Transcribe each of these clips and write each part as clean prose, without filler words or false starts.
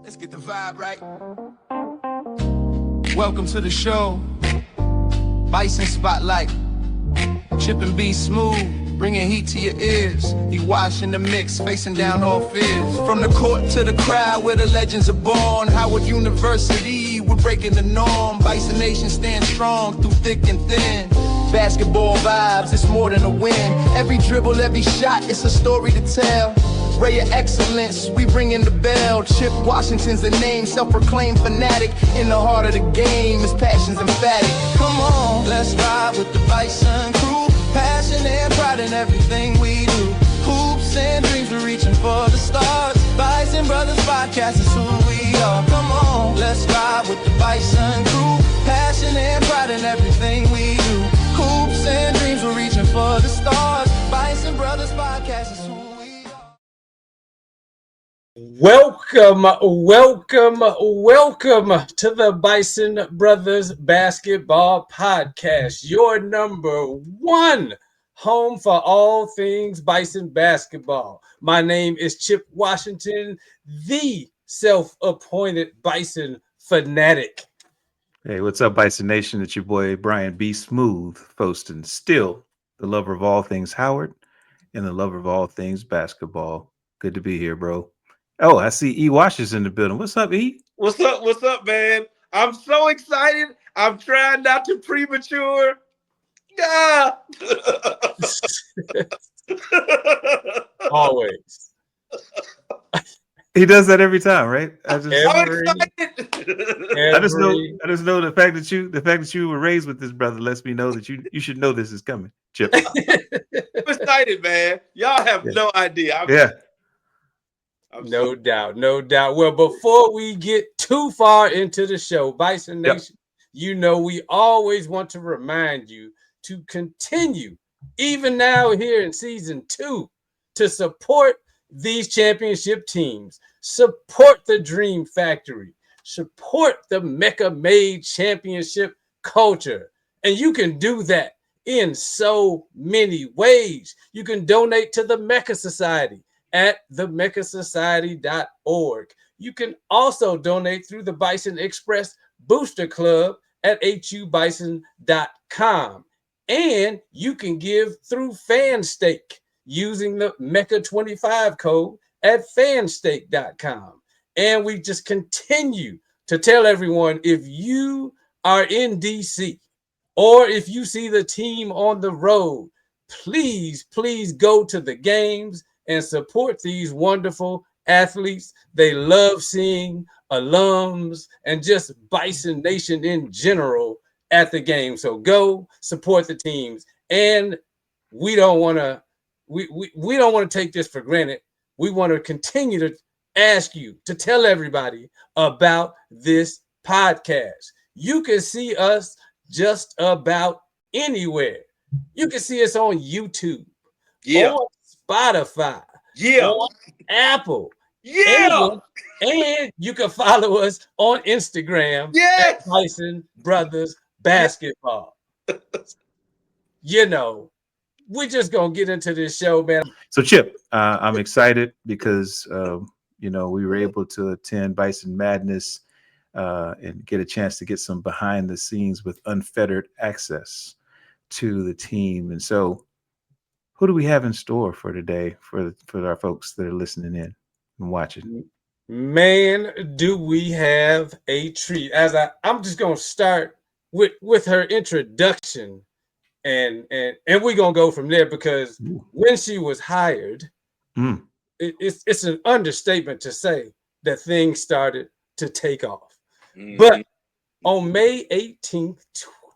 Let's get the vibe right. Welcome to the show. Bison Spotlight. Chip and B smooth, bringing heat to your ears. He washing the mix, facing down all fears. From the court to the crowd where the legends are born. Howard University, we're breaking the norm. Bison Nation stands strong through thick and thin. Basketball vibes, it's more than a win. Every dribble, every shot, it's a story to tell. Ray of excellence, we ringing the bell. Chip Washington's the name, self-proclaimed fanatic. In the heart of the game, his passion's emphatic. Come on, let's ride with the Bison crew. Passion and pride in everything we do. Hoops and dreams, we're reaching for the stars. Bison Brothers Podcast is who we are. Come on, let's ride with the Bison crew. Passion and pride in everything we do. Hoops and dreams, we're reaching for the stars. Bison Brothers Podcast is who we are. Welcome to the Bison Brothers Basketball Podcast, your number one home for all things Bison basketball. My name is Chip Washington, the self-appointed Bison fanatic. Hey, what's up, Bison Nation? It's your boy Brian B. Smooth, Foston, still the lover of all things Howard and the lover of all things basketball. Good to be here, bro. Oh, I see E. Wash is in the building. What's up, E? What's up, man? I'm so excited. I'm trying not to premature. Yeah. Always. He does that every time, right? I'm excited. I just know the fact that you were raised with this brother lets me know that you should know this is coming, Chip. I'm excited, man. Y'all have no idea. No doubt. Well, before we get too far into the show, Bison Nation, you know we always want to remind you to continue, even now here in season 2, to support these championship teams, support the Dream Factory, support the Mecca Made championship culture. And you can do that in so many ways. You can donate to the Mecca Society at themeccasociety.org. You can also donate through the Bison Express Booster Club at hubison.com. And you can give through FanStake using the Mecca 25 code at fanstake.com. And we just continue to tell everyone, if you are in DC or if you see the team on the road, please go to the games and support these wonderful athletes. They love seeing alums and just Bison Nation in general at the game. So go support the teams. And we don't want to take this for granted. We want to continue to ask you to tell everybody about this podcast. You can see us just about anywhere. You can see us on YouTube. Yeah. On Spotify, on Apple, and you can follow us on Instagram at Bison Brothers Basketball. You know, we're just gonna get into this show, man. So, Chip, I'm excited because we were able to attend Bison Madness and get a chance to get some behind the scenes with unfettered access to the team, and so. Who do we have in store for today for our folks that are listening in and watching? Man, do we have a treat. I'm just going to start with her introduction and we're going to go from there because when she was hired, it's an understatement to say that things started to take off. But on May 18th,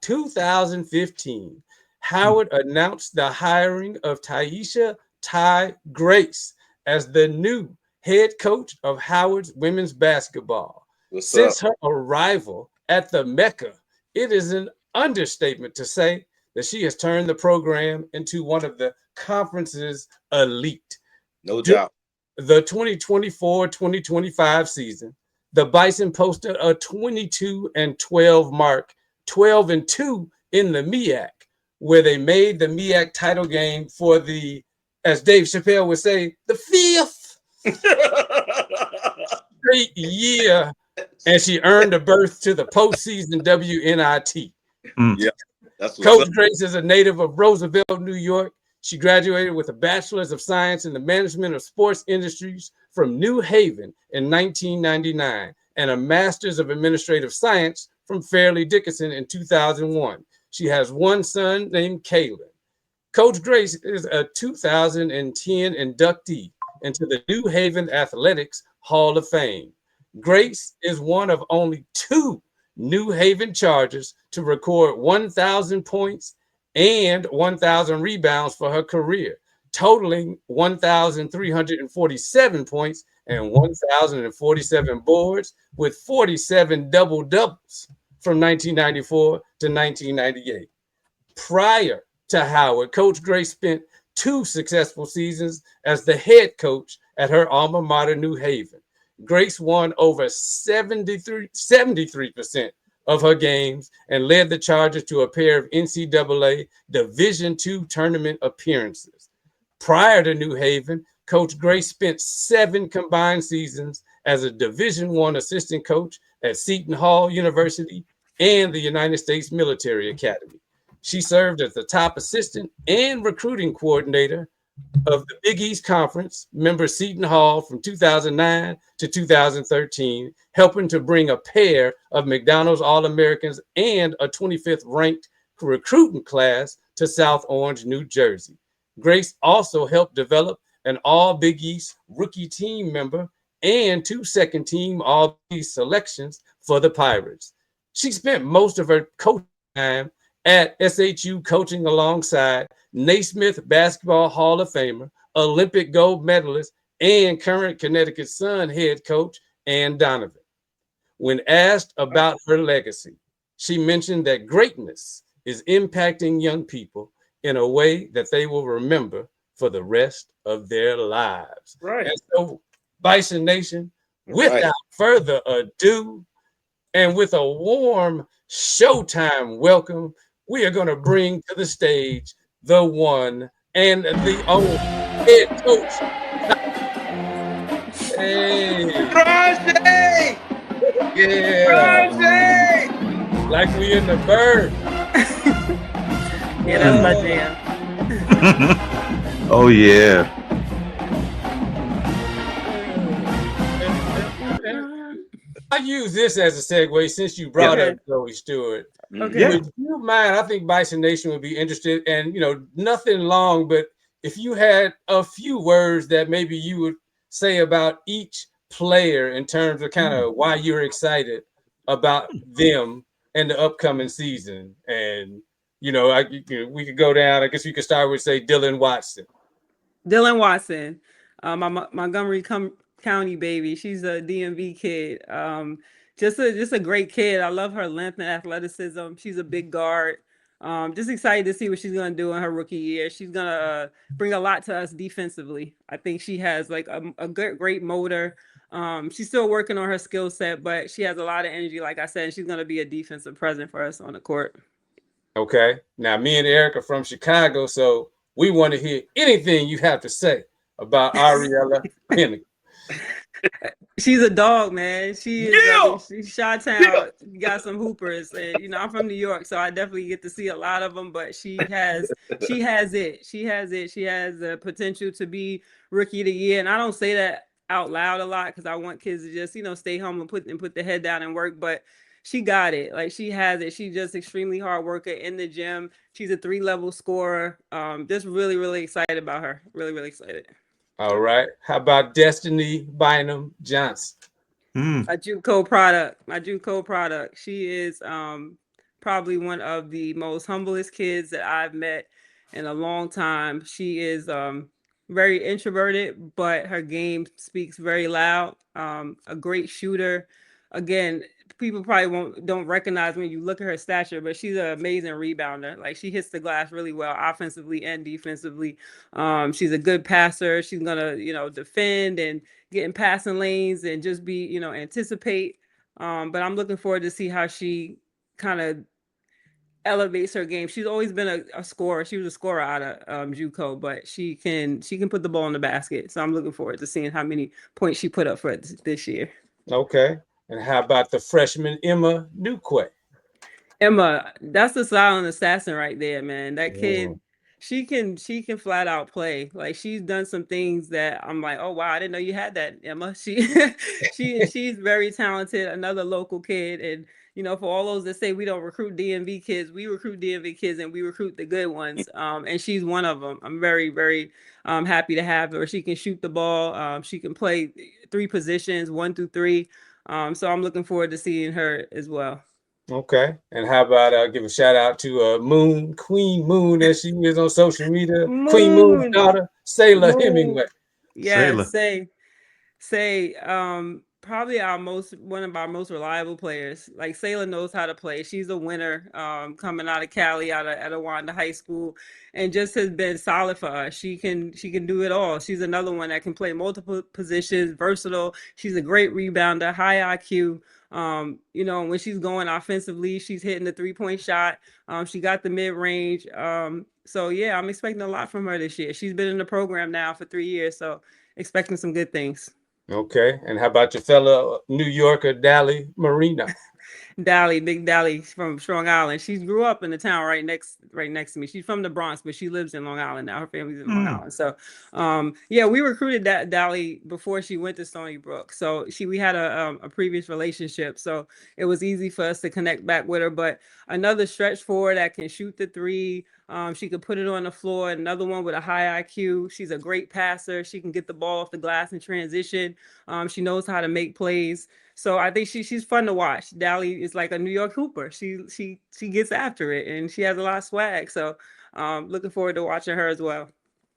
2015, Howard announced the hiring of Taisha Ty Grace as the new head coach of Howard's women's basketball. Since her arrival at the Mecca, it is an understatement to say that she has turned the program into one of the conference's elite. No doubt. The 2024-2025 season, the Bison posted a 22-12 mark, 12-2 in the MEAC, where they made the MEAC title game for the, as Dave Chappelle would say, the fifth straight year, and she earned a berth to the postseason WNIT. Mm. That's what's Coach up. Grace is a native of Roosevelt, New York. She graduated with a Bachelor's of Science in the Management of Sports Industries from New Haven in 1999 and a Master's of Administrative Science from Fairleigh Dickinson in 2001. She has one son named Kalen. Coach Grace is a 2010 inductee into the New Haven Athletics Hall of Fame. Grace is one of only 2 New Haven Chargers to record 1,000 points and 1,000 rebounds for her career, totaling 1,347 points and 1,047 boards with 47 double-doubles from 1994 to 1998. Prior to Howard, Coach Grace spent 2 successful seasons as the head coach at her alma mater, New Haven. Grace won over 73% of her games and led the Chargers to a pair of NCAA Division II tournament appearances. Prior to New Haven, Coach Grace spent 7 combined seasons as a Division I assistant coach at Seton Hall University and the United States Military Academy. She served as the top assistant and recruiting coordinator of the Big East Conference, member Seton Hall from 2009 to 2013, helping to bring a pair of McDonald's All-Americans and a 25th ranked recruiting class to South Orange, New Jersey. Grace also helped develop an All Big East rookie team member and 2 second team All Big East selections for the Pirates. She spent most of her coaching time at SHU coaching alongside Naismith Basketball Hall of Famer, Olympic gold medalist, and current Connecticut Sun head coach Ann Donovan. When asked about her legacy, she mentioned that greatness is impacting young people in a way that they will remember for the rest of their lives. Right. And so, Bison Nation, without further ado, and with a warm Showtime welcome, we are going to bring to the stage the one and the only head coach. Hey. Rajay! Yeah. Rajay! Like we in the bird. Yeah, that's my jam. Oh yeah. I use this as a segue since you brought up Joey Stewart. Okay. Would you mind? I think Bison Nation would be interested, and nothing long, but if you had a few words that maybe you would say about each player in terms of kind of why you're excited about them and the upcoming season, and we could go down. I guess we could start with say Dylan Watson. Dylan Watson, my Montgomery County baby. She's a DMV kid. Just a great kid. I love her length and athleticism. She's a big guard. Just excited to see what she's gonna do in her rookie year. She's gonna bring a lot to us defensively. I think she has like a great motor. She's still working on her skill set, but she has a lot of energy. Like I said, she's gonna be a defensive presence for us on the court. Okay. Now, me and Eric are from Chicago, so we want to hear anything you have to say about Ariella Pinnacle. She's a dog, man. She is. Yeah! She's Chi-Town. Got some hoopers, and I'm from New York, so I definitely get to see a lot of them. But she has it. She has the potential to be rookie of the year, and I don't say that out loud a lot because I want kids to just stay home and put their head down and work. But she got it. Like she has it. She's just extremely hard worker in the gym. She's a 3-level scorer. Just really, really excited about her. Really, really excited. All right. How about Destiny Bynum Johnson? My JUCO product. She is probably one of the most humblest kids that I've met in a long time. She is very introverted, but her game speaks very loud. A great shooter. Again, people probably don't recognize when you look at her stature, but she's an amazing rebounder. Like she hits the glass really well, offensively and defensively. She's a good passer. She's gonna, defend and get in passing lanes and just be, anticipate. But I'm looking forward to see how she kind of elevates her game. She's always been a scorer. She was a scorer out of JUCO, but she can put the ball in the basket. So I'm looking forward to seeing how many points she put up for this year. Okay. And how about the freshman Emma Newquay? Emma, that's the silent assassin right there, man. That Mm. kid, she can flat out play. Like she's done some things that I'm like, oh wow, I didn't know you had that, Emma. She's very talented. Another local kid, and for all those that say we don't recruit DMV kids, we recruit DMV kids and we recruit the good ones. And she's one of them. I'm very, very happy to have her. She can shoot the ball. She can play 3 positions, 1 through 3. So I'm looking forward to seeing her as well. Okay. And how about give a shout out to Queen Moon, as she is on social media. Queen Moon's Moon, daughter, Sailor Moon. Hemingway. Yes, Sailor. say probably one of our most reliable players. Like Sayla knows how to play. She's a winner, coming out of Cali, out of Etowanda High School, and just has been solid for us. She can do it all. She's another one that can play multiple positions, versatile. She's a great rebounder, high IQ. When she's going offensively, she's hitting the 3-point shot. She got the mid range. So yeah, I'm expecting a lot from her this year. She's been in the program now for 3 years, so expecting some good things. Okay. And how about your fellow New Yorker, Dally Marino? Big Dally from Strong Island. She grew up in the town right next to me. She's from the Bronx, but she lives in Long Island now. Her family's in Long Island. So, yeah, we recruited that Dally before she went to Stony Brook. So we had a previous relationship, so it was easy for us to connect back with her. But another stretch forward that can shoot the three. She could put it on the floor. Another one with a high IQ. She's a great passer. She can get the ball off the glass in transition. She knows how to make plays. So I think she's fun to watch. Dally is like a New York Hooper. She gets after it, and she has a lot of swag. So looking forward to watching her as well.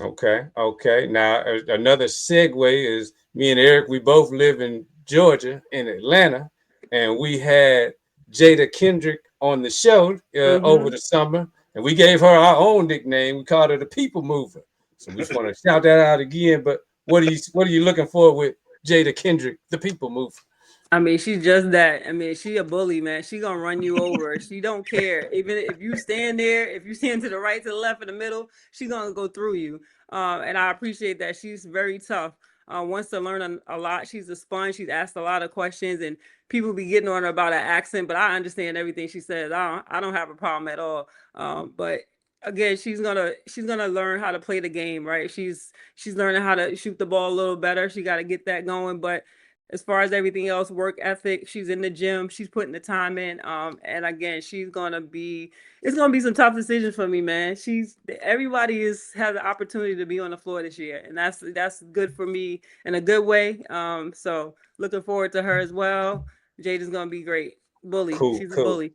Okay. Okay. Now, another segue is me and Eric, we both live in Georgia, in Atlanta, and we had Jada Kendrick on the show over the summer, and we gave her our own nickname. We called her the People Mover. So we just want to shout that out again. But what are you looking for with Jada Kendrick, the People Mover? I mean, she's just that. I mean, she a bully, man. She gonna run you over. She don't care. Even if you stand there, if you stand to the right, to the left, in the middle, she gonna go through you. And I appreciate that. She's very tough. Wants to learn a lot. She's a sponge. She's asked a lot of questions, and people be getting on her about her accent. But I understand everything she says. I don't have a problem at all. But again, she's gonna learn how to play the game, right? She's learning how to shoot the ball a little better. She got to get that going, but as far as everything else, work ethic, she's in the gym, she's putting the time in. And again, it's gonna be some tough decisions for me, man. Everybody has the opportunity to be on the floor this year, and that's good for me in a good way. So looking forward to her as well. Jade is gonna be great. Bully, Cool, she's a cool. bully.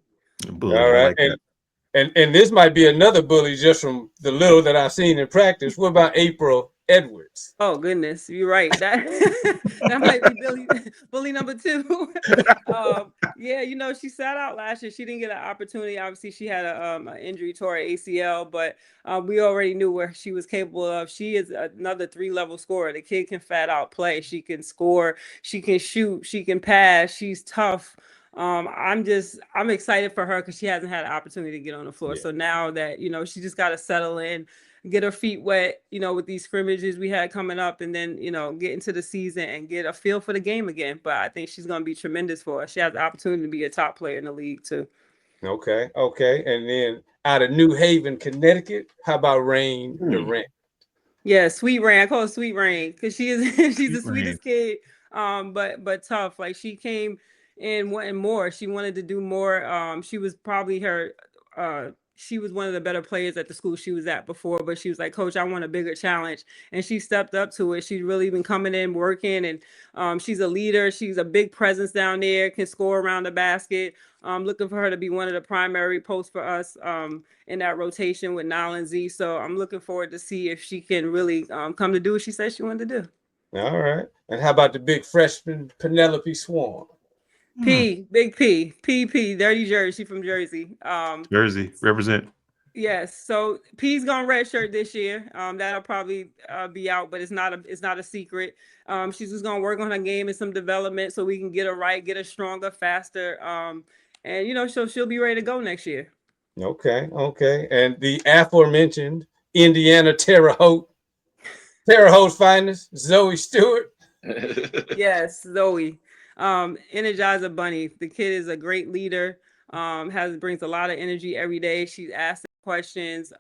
Bully. All I right. like that. And this might be another bully just from the little that I've seen in practice. What about April Edwards? Oh goodness, you're right. That that might be bully number 2. Yeah, she sat out last year. She didn't get an opportunity. Obviously, she had an injury to her ACL, but we already knew where she was capable of. She is another 3-level scorer. The kid can fat out play. She can score. She can shoot. She can pass. She's tough. I'm excited for her because she hasn't had an opportunity to get on the floor. Yeah. So now that she just got to settle in, get her feet wet, with these scrimmages we had coming up, and then get into the season and get a feel for the game again. But I think she's going to be tremendous for us. She has the opportunity to be a top player in the league too. Okay. Okay. And then out of New Haven, Connecticut, how about Rain Durant? Yeah, Sweet Rain. I call her Sweet Rain because she's the Sweet Rain. sweetest kid. But tough. Like she came in wanting more. She wanted to do more. She was probably she was one of the better players at the school she was at before, but she was like, Coach, I want a bigger challenge. And she stepped up to it. She's really been coming in, working, and she's a leader. She's a big presence down there, can score around the basket. Looking for her to be one of the primary posts for us in that rotation with Nile and Z. So I'm looking forward to see if she can really come to do what she said she wanted to do. All right. And how about the big freshman, Penelope Swan? Big P, Dirty Jersey. She from Jersey. Jersey, represent. Yes. So P's gonna redshirt this year. That'll probably be out, but it's not a secret. She's just gonna work on her game and some development so we can get her right, get her stronger, faster. And she'll be ready to go next year. Okay. Okay. And the aforementioned Indiana Terre Haute finest, Zoe Stewart. Yes, Zoe. Energizer Bunny. The kid is a great leader. Brings a lot of energy every day. She's asking questions.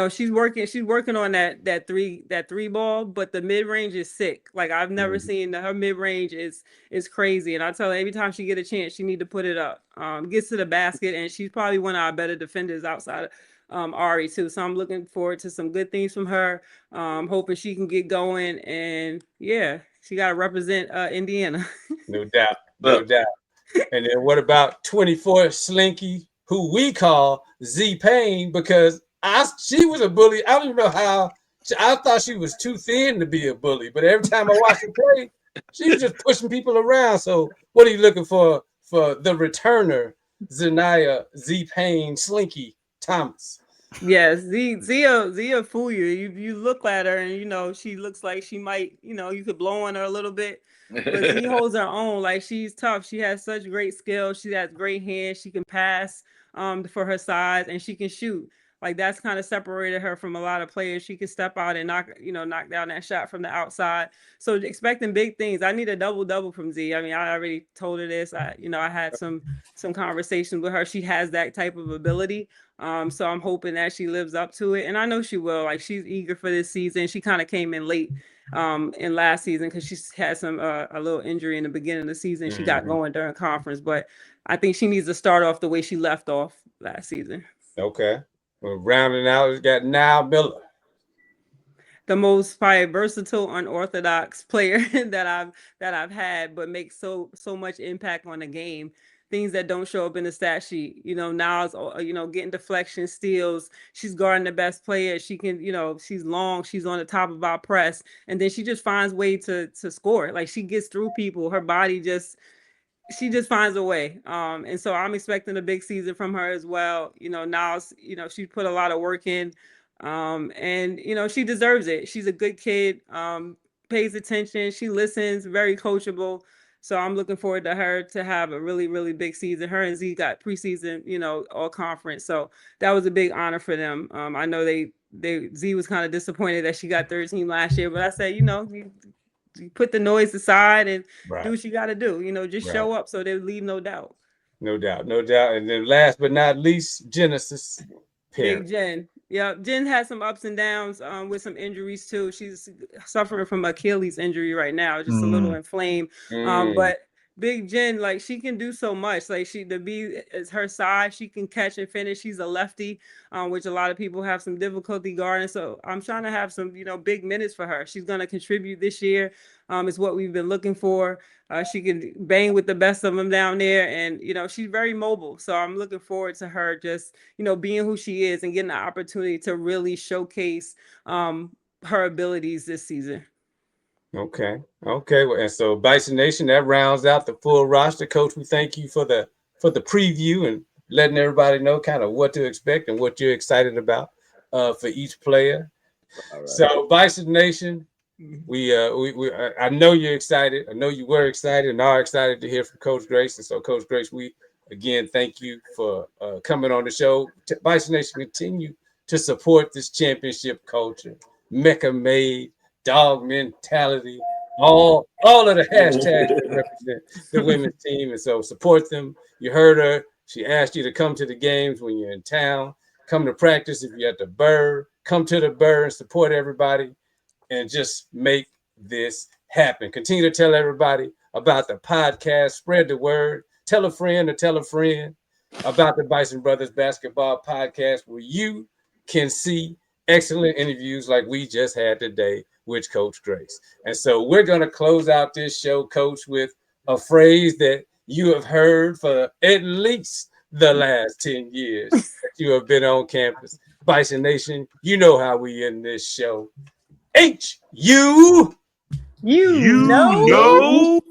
She's working on that three ball, but the mid range is sick. Like I've never seen her mid range is crazy. And I tell her every time she get a chance, she need to put it up. Gets to the basket, and she's probably one of our better defenders outside of Ari too. So I'm looking forward to some good things from her. Hoping she can get going, and yeah, she got to represent Indiana. No doubt, no doubt. And then what about 24 Slinky, who we call Z Payne, because she was a bully. I don't even know how. I thought she was too thin to be a bully, but every time I watched her play, she was just pushing people around. So what are you looking for the returner, Zanaya Z Payne Slinky Thomas? Yes, Zia fool you. You look at her and she looks like she might, you could blow on her a little bit. But Z holds her own. Like she's tough. She has such great skills. She has great hands. She can pass for her size, and she can shoot. Like that's kind of separated her from a lot of players. She can step out and knock down that shot from the outside. So expecting big things. I need a double from Z. I mean, I already told her this. I had some conversations with her. She has that type of ability. So I'm hoping that she lives up to it, and I know she will. Like she's eager for this season. She kind of came in late in last season because she had a little injury in the beginning of the season. She got going during conference, but I think she needs to start off the way she left off last season. Okay. Well, rounding out, we got Now Miller, the most probably versatile, unorthodox player that I've had, but makes so much impact on the game. Things that don't show up in the stat sheet. Niles, getting deflection, steals. She's guarding the best player. She can, she's long. She's on the top of our press, and then she just finds way to score. Like she gets through people. Her body she just finds a way. And so I'm expecting a big season from her as well. Niles, she put a lot of work in, and she deserves it. She's a good kid. Pays attention. She listens. Very coachable. So I'm looking forward to her to have a really, really big season. Her and Z got preseason, all conference. So that was a big honor for them. I know Z was kind of disappointed that she got third team last year, but I said, you put the noise aside and do what you got to do. Just show up so they leave no doubt. No doubt, no doubt. And then last but not least, Genesis. Big Jen. Yeah, Jen has some ups and downs with some injuries too. She's suffering from Achilles injury right now, just a little inflamed. But Big Jen, like she can do so much. Like the B is her size. She can catch and finish. She's a lefty, which a lot of people have some difficulty guarding. So I'm trying to have some, big minutes for her. She's going to contribute this year. Is what we've been looking for. She can bang with the best of them down there, and she's very mobile. So I'm looking forward to her just being who she is and getting the opportunity to really showcase her abilities this season. Okay. Well, and so Bison Nation, that rounds out the full roster. Coach, we thank you for the preview and letting everybody know kind of what to expect and what you're excited about for each player. Right. So Bison Nation. I know you're excited. I know you were excited and are excited to hear from Coach Grace. And so, Coach Grace, we again thank you for coming on the show. Bison Nation, continue to support this championship culture, Mecca made, dog mentality, all of the hashtags that represent the women's team. And so, support them. You heard her. She asked you to come to the games when you're in town. Come to practice if you're at the Burr. Come to the Burr and support everybody. And just make this happen. Continue to tell everybody about the podcast. Spread the word. Tell a friend about the Bison Brothers Basketball Podcast, where you can see excellent interviews like we just had today with Coach Grace. And so we're going to close out this show, Coach, with a phrase that you have heard for at least the last 10 years that you have been on campus. Bison Nation, you know how we end this show. You know.